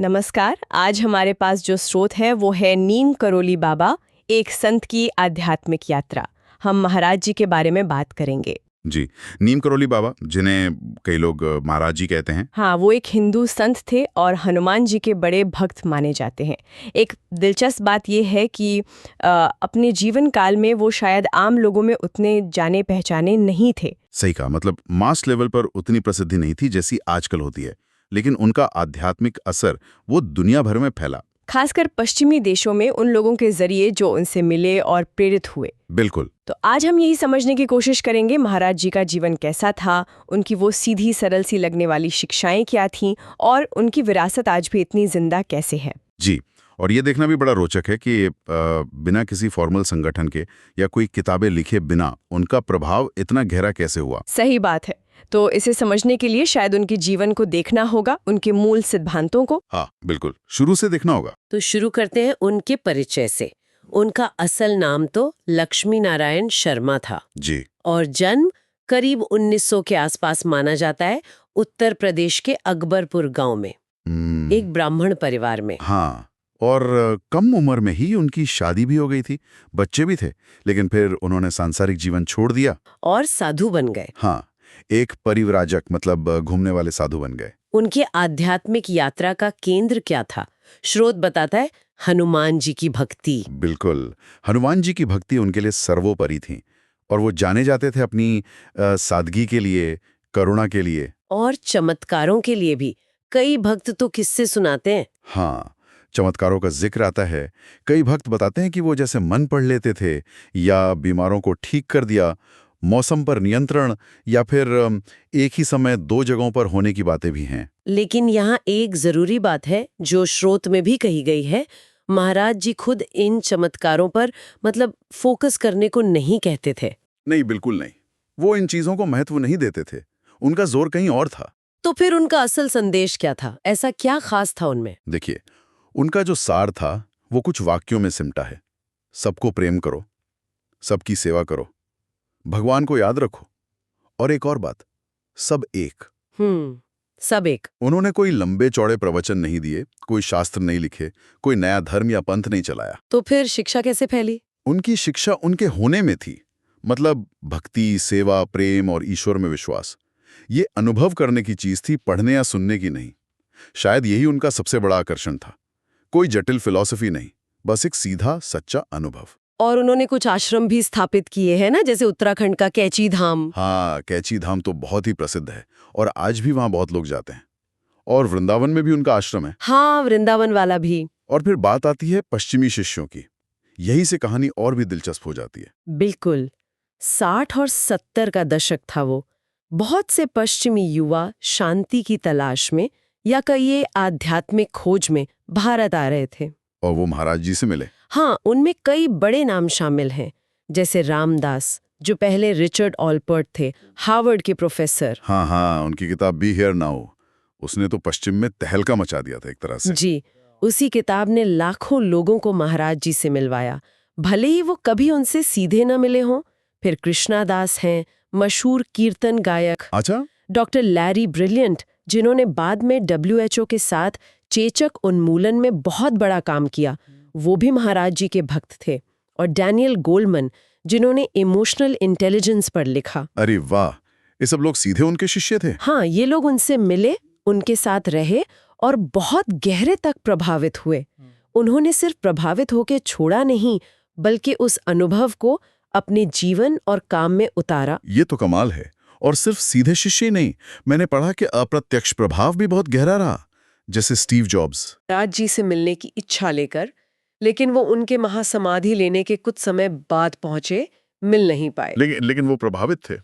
नमस्कार। आज हमारे पास जो स्रोत है वो है नीम करोली बाबा, एक संत की आध्यात्मिक यात्रा। हम महाराज जी के बारे में बात करेंगे। जी। नीम करोली बाबा, जिन्हें कई लोग महाराज जी कहते हैं। हाँ, वो एक हिंदू संत थे और हनुमान जी के बड़े भक्त माने जाते हैं। एक दिलचस्प बात ये है कि अपने जीवन काल में वो शायद आम लोगों में उतने जाने पहचाने नहीं थे। सही कहा, मतलब मास लेवल पर उतनी प्रसिद्धि नहीं थी जैसी आजकल होती है, लेकिन उनका आध्यात्मिक असर वो दुनिया भर में फैला। खासकर पश्चिमी देशों में उन लोगों के जरिए जो उनसे मिले और प्रेरित हुए। बिल्कुल। तो आज हम यही समझने की कोशिश करेंगे महाराज जी का जीवन कैसा था, उनकी वो सीधी सरल सी लगने वाली शिक्षाएं क्या थीं और उनकी विरासत आज भी इतनी जिंदा कैसे है। जी। और ये देखना भी बड़ा रोचक है कि बिना किसी फॉर्मल संगठन के या कोई किताबें लिखे बिना उनका प्रभाव इतना गहरा कैसे हुआ। सही बात है। तो इसे समझने के लिए शायद उनके जीवन को देखना होगा, उनके मूल सिद्धांतों को। हाँ बिल्कुल, शुरू से देखना होगा। तो शुरू करते हैं उनके परिचय से। उनका असल नाम तो लक्ष्मी नारायण शर्मा था जी। और जन्म करीब 1900 के आसपास माना जाता है, उत्तर प्रदेश के अकबरपुर गांव में, एक ब्राह्मण परिवार में। हाँ, और कम उम्र में ही उनकी शादी भी हो गई थी, बच्चे भी थे, लेकिन फिर उन्होंने सांसारिक जीवन छोड़ दिया और साधु बन गए। हाँ, एक परिव्राजक, मतलब घूमने वाले साधु बन गए। उनके आध्यात्मिक यात्रा का केंद्र क्या था? स्रोत बताता है हनुमान जी की भक्ति। बिल्कुल, हनुमान जी की भक्ति उनके लिए सर्वोपरि थी और वो जाने जाते थे अपनी सादगी के लिए, करुणा के लिए और चमत्कारों के लिए भी। कई भक्त तो किस्से सुनाते हैं। हाँ, चमत्कारों का जिक्र आता है। कई भक्त बताते हैं कि वो जैसे मन पढ़ लेते थे या बीमारों को ठीक कर दिया, मौसम पर नियंत्रण, या फिर एक ही समय दो जगहों पर होने की बातें भी हैं। लेकिन यहाँ एक जरूरी बात है जो स्रोत में भी कही गई है। महाराज जी खुद इन चमत्कारों पर मतलब फोकस करने को नहीं कहते थे। नहीं, बिल्कुल नहीं। वो इन चीजों को महत्व नहीं देते थे, उनका जोर कहीं और था। तो फिर उनका असल संदेश क्या था? ऐसा क्या खास था उनमें? देखिए, उनका जो सार था वो कुछ वाक्यों में सिमटा है। सबको प्रेम करो, सबकी सेवा करो, भगवान को याद रखो, और एक और बात, सब एक। सब एक। उन्होंने कोई लंबे चौड़े प्रवचन नहीं दिए, कोई शास्त्र नहीं लिखे, कोई नया धर्म या पंथ नहीं चलाया। तो फिर शिक्षा कैसे फैली? उनकी शिक्षा उनके होने में थी, मतलब भक्ति, सेवा, प्रेम और ईश्वर में विश्वास। ये अनुभव करने की चीज थी, पढ़ने या सुनने की नहीं। शायद यही उनका सबसे बड़ा आकर्षण था। कोई जटिल फिलॉसफी नहीं, बस एक सीधा सच्चा अनुभव। और उन्होंने कुछ आश्रम भी स्थापित किए हैं ना, जैसे उत्तराखंड का कैची धाम। हाँ, कैची धाम तो बहुत ही प्रसिद्ध है और आज भी वहां बहुत लोग जाते हैं। और वृंदावन में भी उनका आश्रम है। हाँ, वृंदावन वाला भी। और फिर बात आती है पश्चिमी शिष्यों की। यही से कहानी और भी दिलचस्प हो जाती है। बिल्कुल। 60 और 70 का दशक था वो। बहुत से पश्चिमी युवा शांति की तलाश में या कहिए आध्यात्मिक खोज में भारत आ रहे थे। और वो महाराज जी से मिले। हाँ, उनमें कई बड़े नाम शामिल हैं, जैसे रामदास, जो पहले रिचर्ड ऑलपर्ट थे, हार्वर्ड के प्रोफेसर। हाँ हाँ, उनकी किताब बी हियर नाउ, उसने तो पश्चिम में तहलका मचा दिया था एक तरह से। जी, उसी किताब ने लाखों लोगों को महाराज जी से मिलवाया, भले ही वो कभी उनसे सीधे न मिले हों। फिर कृष्णादास हैं, मशहूर कीर्तन गायक। अच्छा। डॉक्टर लैरी ब्रिलियंट, जिन्होंने बाद में WHO के साथ चेचक उन्मूलन में बहुत बड़ा काम किया, वो भी महाराज जी के भक्त थे। और डैनियल गोल्डमन, जिन्होंने इमोशनल इंटेलिजेंस पर लिखा। अरे वाह, ये सब लोग सीधे उनके शिष्य थे। हाँ, ये लोग उनसे मिले, उनके साथ रहे और बहुत गहरे तक प्रभावित हुए। उन्होंने सिर्फ प्रभावित होकर छोड़ा नहीं, बल्कि उस अनुभव को अपने जीवन और काम में उतारा। ये तो कमाल है। और सिर्फ सीधे शिष्य ही नहीं, मैंने पढ़ा कि अप्रत्यक्ष प्रभाव भी बहुत गहरा रहा, जैसे स्टीव जॉब्स। महाराज जी से मिलने की इच्छा लेकर, लेकिन वो उनके महासमाधि लेने के कुछ समय बाद पहुंचे, मिल नहीं पाए। लेकिन वो प्रभावित थे।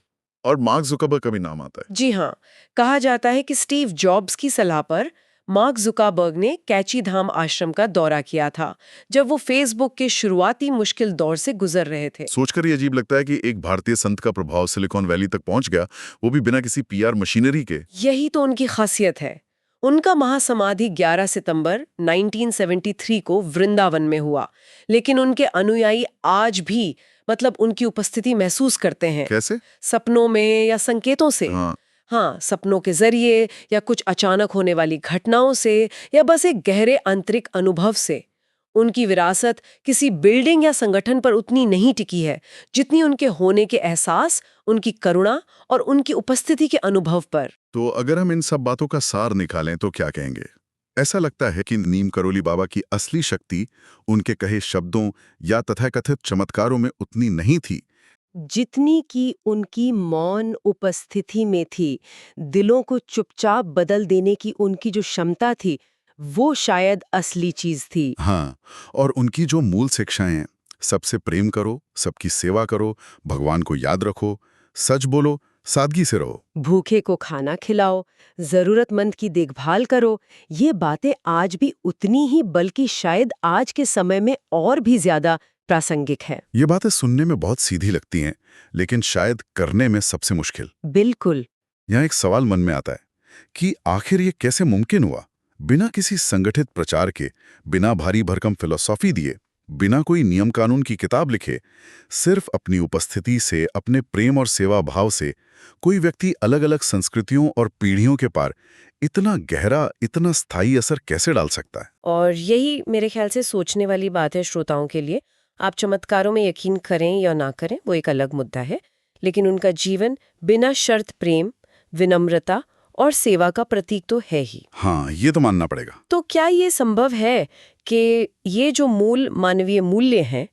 और मार्क जुकरबर्ग का भी नाम आता है। जी हाँ, कहा जाता है कि स्टीव जॉब्स की सलाह पर मार्क जुकरबर्ग ने कैची धाम आश्रम का दौरा किया था, जब वो फेसबुक के शुरुआती मुश्किल दौर से गुजर रहे थे। सोचकर ही अजीब लगता है कि एक भारतीय संत का प्रभाव सिलिकॉन वैली तक पहुंच गया, वो भी बिना किसी PR मशीनरी के। यही तो उनकी खासियत है। उनका महासमाधि 11 सितंबर 1973 को वृंदावन में हुआ, लेकिन उनके अनुयायी आज भी मतलब उनकी उपस्थिति महसूस करते हैं। कैसे? सपनों में या संकेतों से। हाँ। हाँ, सपनों के जरिए या कुछ अचानक होने वाली घटनाओं से या बस एक गहरे आंतरिक अनुभव से। उनकी विरासत किसी बिल्डिंग या संगठन पर उतनी नहीं टिकी है जितनी उनके होने के एहसास, उनकी करुणा और उनकी उपस्थिति के अनुभव पर। तो अगर हम इन सब बातों का सार निकालें तो क्या कहेंगे? ऐसा लगता है कि नीम करोली बाबा की असली शक्ति उनके कहे शब्दों या तथाकथित चमत्कारों में उतनी नहीं थी जितनी की उनकी मौन उपस्थिति में थी। दिलों को चुपचाप बदल देने की उनकी जो क्षमता थी, वो शायद असली चीज थी। हाँ, और उनकी जो मूल शिक्षाएं, सबसे प्रेम करो, सबकी सेवा करो, भगवान को याद रखो, सच बोलो, सादगी से रहो। भूखे को खाना खिलाओ, जरूरतमंद की देखभाल करो, ये बातें आज भी उतनी ही बल्कि शायद आज के समय में और भी ज्यादा प्रासंगिक है। ये बातें सुनने में बहुत सीधी लगती हैं, लेकिन शायद करने में सबसे मुश्किल। बिल्कुल। यहाँ एक सवाल मन में आता है कि आखिर ये कैसे मुमकिन हुआ? बिना किसी संगठित प्रचार के, बिना भारी भरकम फिलॉसफी दिए, बिना कोई नियम कानून की किताब लिखे, सिर्फ अपनी उपस्थिति से, अपने प्रेम और सेवा भाव से कोई व्यक्ति अलग अलग संस्कृतियों और पीढ़ियों के पार इतना गहरा, इतना स्थायी असर कैसे डाल सकता है? और यही मेरे ख्याल से सोचने वाली बात है श्रोताओं के लिए। आप चमत्कारों में यकीन करें या ना करें, वो एक अलग मुद्दा है, लेकिन उनका जीवन बिना शर्त प्रेम, विनम्रता और सेवा का प्रतीक तो है ही। हाँ, ये तो मानना पड़ेगा। तो क्या ये संभव है कि ये जो मूल मानवीय मूल्य हैं,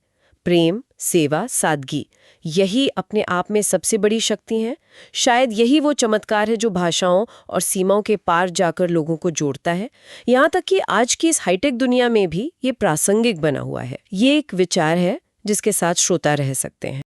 प्रेम, सेवा, सादगी, यही अपने आप में सबसे बड़ी शक्ति है? शायद यही वो चमत्कार है जो भाषाओं और सीमाओं के पार जाकर लोगों को जोड़ता है, यहाँ तक कि आज की इस हाईटेक दुनिया में भी ये प्रासंगिक बना हुआ है। ये एक विचार है जिसके साथ श्रोता रह सकते हैं।